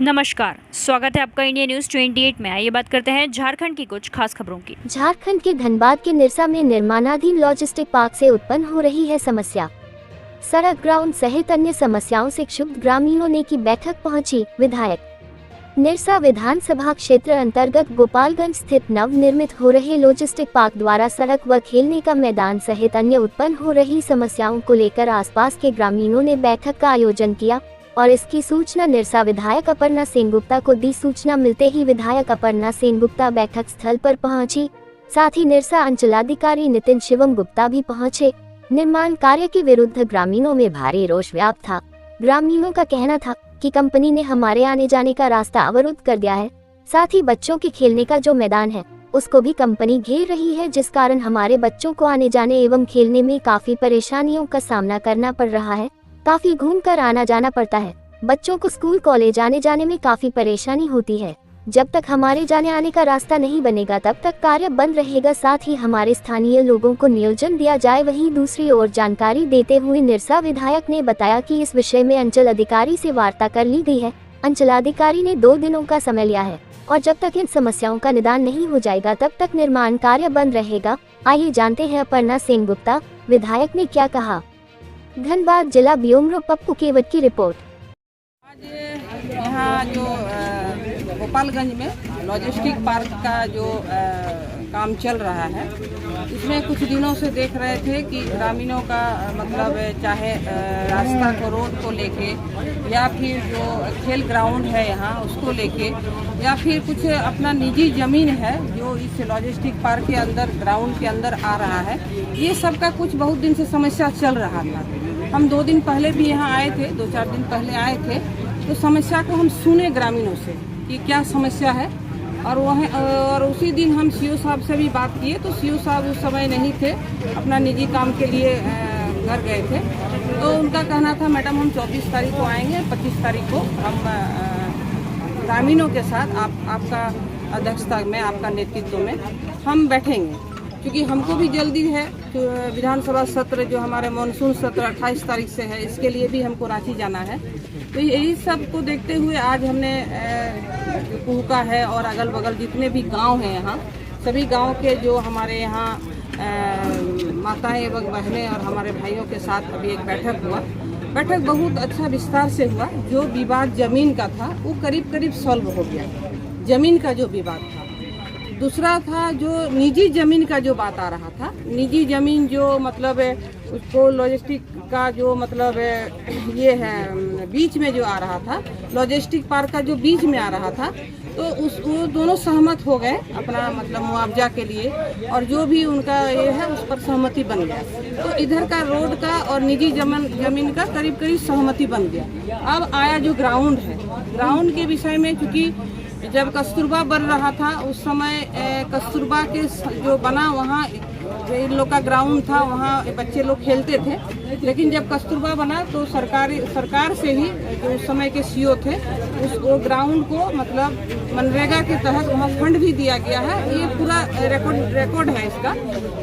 नमस्कार, स्वागत है आपका इंडिया न्यूज 28 में। आइए बात करते हैं झारखंड की कुछ खास खबरों की। झारखंड के धनबाद के निरसा में निर्माणाधीन लॉजिस्टिक पार्क से उत्पन्न हो रही है समस्या। सड़क, ग्राउंड सहित अन्य समस्याओं से क्षुब्ध ग्रामीणों ने की बैठक पहुंची विधायक। निरसा विधानसभा क्षेत्र अंतर्गत गोपालगंज स्थित नव निर्मित हो रहे लॉजिस्टिक पार्क द्वारा सड़क व खेलने का मैदान सहित अन्य उत्पन्न हो रही समस्याओं को लेकर आसपास के ग्रामीणों ने बैठक का आयोजन किया और इसकी सूचना निरसा विधायक अपर्णा सेनगुप्ता को दी। सूचना मिलते ही विधायक अपर्णा सेनगुप्ता बैठक स्थल पर पहुंची। साथ ही निरसा अंचलाधिकारी नितिन शिवम गुप्ता भी पहुंचे। निर्माण कार्य के विरुद्ध ग्रामीणों में भारी रोष व्याप्त था। ग्रामीणों का कहना था कि कंपनी ने हमारे आने जाने का रास्ता अवरुद्ध कर दिया है। साथ ही बच्चों के खेलने का जो मैदान है उसको भी कंपनी घेर रही है, जिस कारण हमारे बच्चों को आने जाने एवं खेलने में काफी परेशानियों का सामना करना पड़ रहा है। काफी घूमकर आना जाना पड़ता है। बच्चों को स्कूल कॉलेज आने जाने में काफी परेशानी होती है। जब तक हमारे जाने आने का रास्ता नहीं बनेगा तब तक कार्य बंद रहेगा। साथ ही हमारे स्थानीय लोगों को नियोजन दिया जाए। वहीं दूसरी ओर जानकारी देते हुए निरसा विधायक ने बताया कि इस विषय में अंचल अधिकारी से वार्ता कर ली गई है। अंचलाधिकारी ने 2 दिनों का समय लिया है और जब तक इन समस्याओं का निदान नहीं हो जाएगा तब तक निर्माण कार्य बंद रहेगा। आइए जानते हैं अपर्णा सेनगुप्ता विधायक ने क्या कहा। धनबाद जिला ब्यूरो पप्पू केवट की रिपोर्ट। आज यहाँ जो गोपालगंज में लॉजिस्टिक पार्क का जो काम चल रहा है, इसमें कुछ दिनों से देख रहे थे कि ग्रामीणों का मतलब चाहे रास्ता को, रोड को लेके, या फिर जो खेल ग्राउंड है यहाँ उसको लेके, या फिर कुछ अपना निजी ज़मीन है जो इस लॉजिस्टिक पार्क के अंदर, ग्राउंड के अंदर आ रहा है, ये सब का कुछ बहुत दिन से समस्या चल रहा था। हम 2 दिन पहले भी यहाँ आए थे, 2-4 दिन पहले आए थे, तो समस्या को हम सुने ग्रामीणों से कि क्या समस्या है। और उसी दिन हम सीओ साहब से भी बात किए, तो सीओ साहब उस समय नहीं थे, अपना निजी काम के लिए घर गए थे। तो उनका कहना था मैडम हम 24 तारीख को आएंगे, 25 तारीख को हम ग्रामीणों के साथ आपका अध्यक्षता में, आपका नेतृत्व में हम बैठेंगे, क्योंकि हमको भी जल्दी है। तो विधानसभा सत्र जो हमारे मानसून सत्र 28 तारीख से है, इसके लिए भी हमको रांची जाना है। तो यही सब को देखते हुए आज हमने कुहका है और अगल बगल जितने भी गांव हैं यहाँ, सभी गांव के जो हमारे यहाँ माताएं एवं बहनें और हमारे भाइयों के साथ अभी एक बैठक हुआ। बैठक बहुत अच्छा विस्तार से हुआ। जो विवाद जमीन का था वो करीब करीब सॉल्व हो गया, जमीन का जो विवाद था। दूसरा था जो निजी ज़मीन का जो बात आ रहा था, निजी ज़मीन जो मतलब उसको लॉजिस्टिक का जो मतलब ये है बीच में जो आ रहा था, लॉजिस्टिक पार्क का जो बीच में आ रहा था, तो वो दोनों सहमत हो गए अपना मतलब मुआवजा के लिए, और जो भी उनका ये है उस पर सहमति बन गया। तो इधर का रोड का और निजी जमीन का करीब करीब सहमति बन गया। अब आया जो ग्राउंड है, ग्राउंड के विषय में, चूँकि जब कस्तूरबा बन रहा था उस समय कस्तूरबा के जो बना वहाँ इन लोग का ग्राउंड था, वहाँ बच्चे लोग खेलते थे। लेकिन जब कस्तूरबा बना तो सरकार से ही जो उस समय के सीओ थे वो ग्राउंड को मतलब मनरेगा के तहत वहाँ फंड भी दिया गया है। ये पूरा रिकॉर्ड है इसका।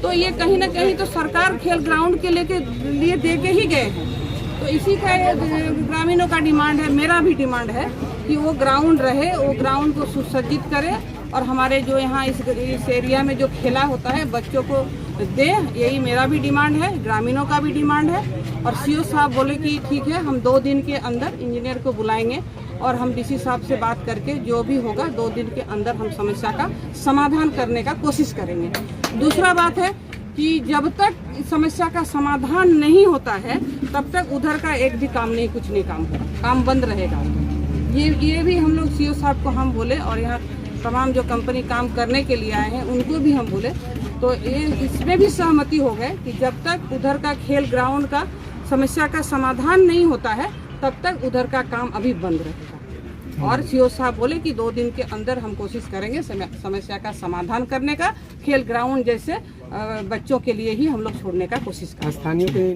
तो ये कहीं ना कहीं तो सरकार खेल ग्राउंड के लिए दे के ही गए हैं। तो इसी का ग्रामीणों का डिमांड है, मेरा भी डिमांड है कि वो ग्राउंड रहे, वो ग्राउंड को सुसज्जित करे और हमारे जो यहाँ इस एरिया में जो खेला होता है बच्चों को दे। यही मेरा भी डिमांड है, ग्रामीणों का भी डिमांड है। और सीओ साहब बोले कि ठीक है, हम 2 दिन के अंदर इंजीनियर को बुलाएंगे और हम डीसी साहब से बात करके जो भी होगा 2 दिन के अंदर हम समस्या का समाधान करने का कोशिश करेंगे। दूसरा बात है कि जब तक समस्या का समाधान नहीं होता है तब तक उधर का एक भी काम नहीं, कुछ नहीं काम होगा, काम बंद रहेगा। ये भी हम लोग सीओ साहब को हम बोले, और यहाँ तमाम जो कंपनी काम करने के लिए आए हैं उनको भी हम बोले। तो ये इसमें भी सहमति हो गए कि जब तक उधर का खेल ग्राउंड का समस्या का समाधान नहीं होता है तब तक उधर का काम अभी बंद रहेगा। और सीओ साहब बोले कि 2 दिन के अंदर हम कोशिश करेंगे समस्या का समाधान करने का। खेल ग्राउंड जैसे बच्चों के लिए ही हम लोग छोड़ने का कोशिश करेंगे।